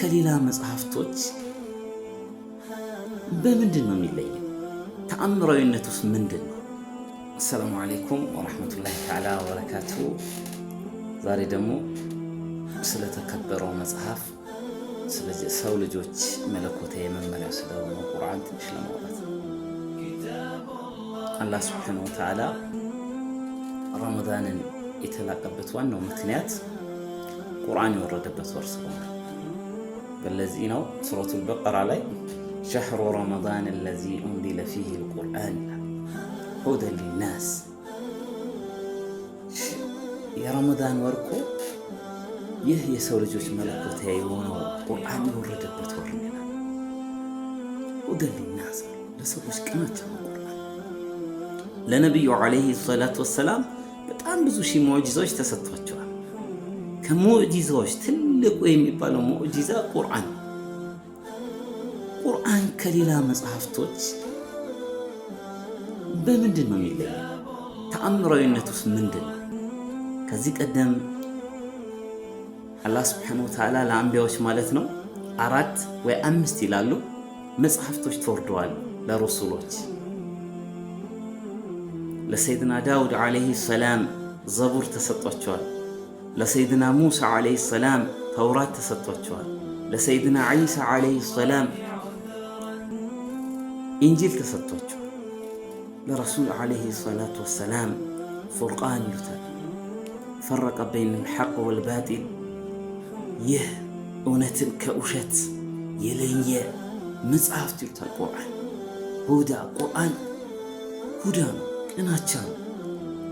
ከሌላ መጽሐፍቶች በምንድን ነው የሚለየው? ተአምራዊነቱስ ምንድን ነው? አሰላሙ አለይኩም ወራህመቱላሂ ተዓላ ወበረካቱሁ። ዛሬ ደግሞ ስለተከበረው መጽሐፍ ስለ ሰው ልጆች መለኮታዊ መመሪያ ስለሆነ ቁርአን ትንሽ ለማውራት አላህ ሱብሓነሁ ወተዓላ ረመዳንን የተላቀበት ዋናው ምክንያት ቁርአን የወረደበት ወር ስለሆነ በለዚህ ነው ሱረቱል በቀራ ላይ ሸህሩ ረመዳን አለዚ ኡንዚለ ፊሂ አልቁርአን ሁደን ሊናስ የረመዳን ወር እኮ ይህ የሰው ልጆች መለኮታዊ የሆነው ቁርአን የወረደበት ወር ነው። ሁደን ሊናስ ለሰዎች ቅናቸው ነው ቁርአን። ለነብዩ አለይሂ ሰላቱ ወሰላም በጣም ብዙ ሺህ ሙዕጂዛዎች ተሰጥቷቸዋል። ከሙዕጂዛዎች ትልቁ የሚባለው ሙዕጂዛ ቁርአን። ቁርአን ከሌላ መጽሐፍቶች በምንድን ነው የሚለየው? ተአምራዊነቱስ ምንድን ነው? ከዚህ ቀደም አላህ ሱብሓነሁ ወተዓላ ለአንቢያዎች ማለት ነው 4 ወይ 5 ይላሉ መጽሐፍቶች ተወርደዋል ለረሱሎች። ለሰይድና ዳውድ አለይሂ ሰላም ዘቡር ተሰጥቷቸዋል። ለሰይድና ሙሳ አለይሂ ሰላም ተውራት ተሰጥቷቸዋል። ለሰይድና ዒሳ አለይሂ ሰላም ኢንጂል ተሰጥቷቸዋል። ለረሱል አለይሂ ሰላቱ ወሰላም ፉርቃን ይሉታል። ፈረቀ በይነ አልሐቅ ወልባጢል፣ ይህ እውነትን ከውሸት የለየ መጽሐፍት ይሉታል ቁርአን። ሁዳ ቁርአን ሁዳ ነው፣ ቅናቻ ነው።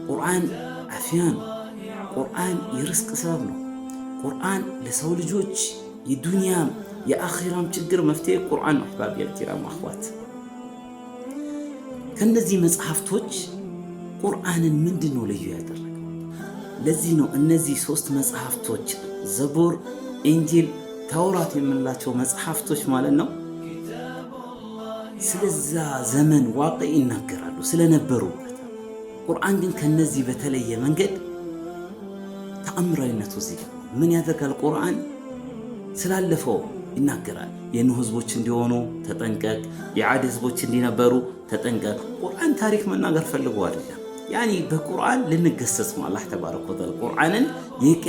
ቁርአን አፍያ ነው። ቁርአን የርዝቅ ሰበብ ነው። ቁርአን ለሰው ልጆች የዱንያም የአኺራም ችግር መፍትሄ ቁርአን ነው። አህባቢ አልኪራም አኽዋት፣ ከነዚህ መጽሐፍቶች ቁርአንን ምንድን ነው ልዩ ያደረገው? ለዚህ ነው እነዚህ 3 መጽሐፍቶች ዘቡር፣ ኢንጂል፣ ተውራት የምንላቸው መጽሐፍቶች ማለት ነው ስለዛ ዘመን ዋቅዕ ይናገራሉ ስለነበሩበት። ቁርአን ግን ከነዚህ በተለየ መንገድ ተአምራዊነቱ እዚህ ጋር ምን ያደርጋል? ቁርአን ስላለፈው ይናገራል። የኑህ ህዝቦች እንዲሆኑ ተጠንቀቅ፣ የዓድ ህዝቦች እንዲነበሩ ተጠንቀቅ። ቁርአን ታሪክ መናገር ፈልጎ አይደለም። ያኒ በቁርአን ልንገሰጽ ነው። አላህ ተባረከ ወተዓላ ቁርአንን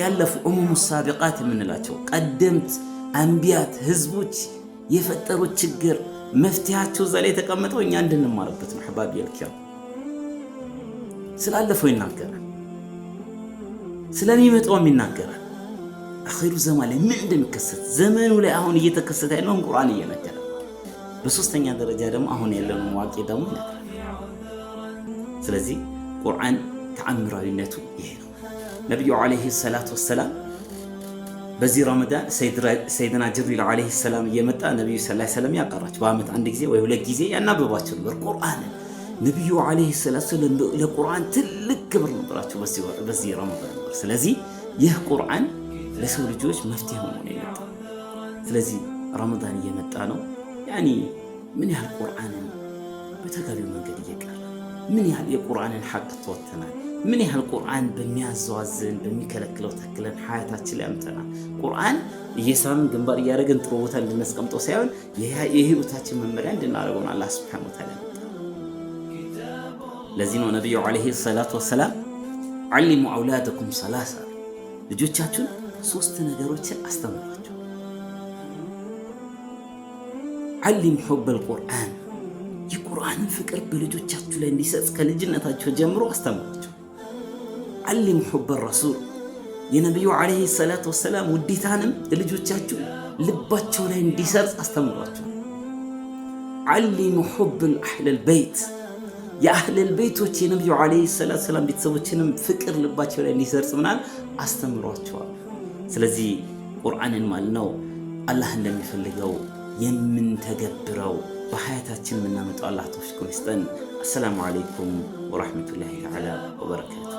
ያለፉ ኡሙሙ ሳቢቃት የምንላቸው ቀደምት አንቢያት ህዝቦች የፈጠሩት ችግር መፍትሄያቸው እዛ ላይ የተቀመጠው እኛ እንድንማርበት ነው። አህባቢ አልኪራም ስላለፈው ይናገራል፣ ስለሚመጣውም ይናገራል። አኺሩ ዘማን ላይ ምን እንደሚከሰት ዘመኑ ላይ አሁን እየተከሰተ ያለውን ቁርአን እየነገረ፣ በሶስተኛ ደረጃ ደግሞ አሁን ያለውን ዋቂ ደግሞ ይነግራል። ስለዚህ ቁርአን ተአምራዊነቱ ይሄ ነው። ነብዩ አለይሂ ሰላቱ ወሰላም በዚህ ረመዳን ሰይድና ጅብሪል አለይሂ ሰላም እየመጣ ነብዩ ሰለላሁ ዐለይሂ ወሰለም ያቀራቸው በአመት 1 ጊዜ ወይ 2 ጊዜ ያናብባቸው ነበር ቁርአን። ነብዩ አለይሂ ሰላቱ ወሰለም ለቁርአን ትልቅ ክብር ነበራቸው በዚህ ረመዳን። ስለዚህ ይህ ቁርአን ለሰው ልጆች መፍትሄ ሆኖ ነው የመጣው። ስለዚህ ረመዳን እየመጣ ነው። ያኒ ምን ያህል ቁርአንን በተገቢው መንገድ እየቀረ ምን ያህል የቁርአንን ሐቅ ተወተናል፣ ምን ያህል ቁርአን በሚያዘዋዝን በሚከለክለው ተክለን ሐያታችን ላይ አምተናል። ቁርአን እየሳምን ግንባር እያደረግን ጥሩ ቦታ እንድናስቀምጠው ሳይሆን የህይወታችን መመሪያ እንድናደርገው አላህ ሱብሓነሁ ወተዓላ ያመጣ። ለዚህ ነው ነብዩ አለይሂ ሰላቱ ወሰላም ዓሊሙ አውላደኩም ሰላሳ፣ ልጆቻችሁን 3 ነገሮችን አስተምሯቸው። ዓሊም ሑበል ቁርአን፣ የቁርአንን ፍቅር በልጆቻችሁ ላይ እንዲሰጥ ከልጅነታቸው ጀምሮ አስተምሯቸው። ዓሊም ሑበል ረሱል፣ የነብዩ አለይሂ ሰላቱ ወሰላም ውዴታንም ልጆቻችሁ ልባቸው ላይ እንዲሰርጽ አስተምሯቸው። ዓሊሙ ሑበል አህለል በይት፣ የአህለል በይቶች የነብዩ አለይሂ ሰላቱ ወሰላም ቤተሰቦችንም ፍቅር ልባቸው ላይ እንዲሰርጽ ምናል አስተምሯቸዋል። ስለዚህ ቁርአንን ማለት ነው አላህ እንደሚፈልገው የምንተገብረው በሐያታችን የምናመጣው አላህ ተውፊቅ ይስጠን። አሰላሙ አለይኩም ወራህመቱላሂ ተዓላ ወበረካቱ።